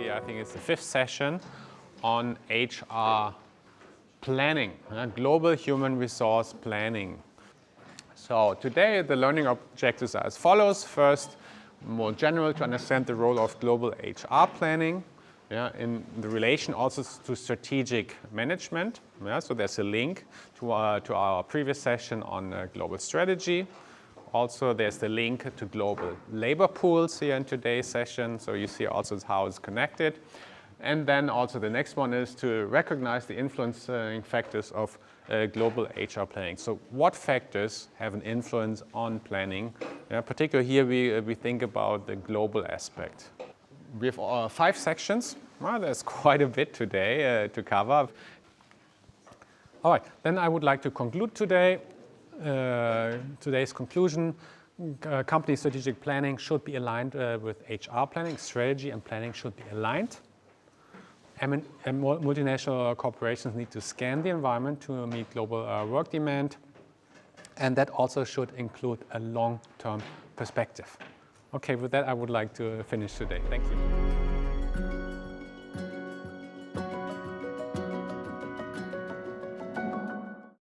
already, I think it's the 5th session on HR planning, global human resource planning. So today the learning objectives are as follows. First, more general to understand the role of global HR planning in the relation also to strategic management. So there's a link to our previous session on global strategy. Also, there's the link to global labor pools here in today's session. So you see also how it's connected. And then also the next one is to recognize the influencing factors of global HR planning. So what factors have an influence on planning? Particularly here we think about the global aspect. We have 5 sections. Well, there's quite a bit today to cover. All right, then I would like to conclude today. Today's conclusion, company strategic planning should be aligned with HR planning. Strategy and planning should be aligned. Multinational corporations need to scan the environment to meet global work demand. And that also should include a long-term perspective. Okay, with that I would like to finish today. Thank you.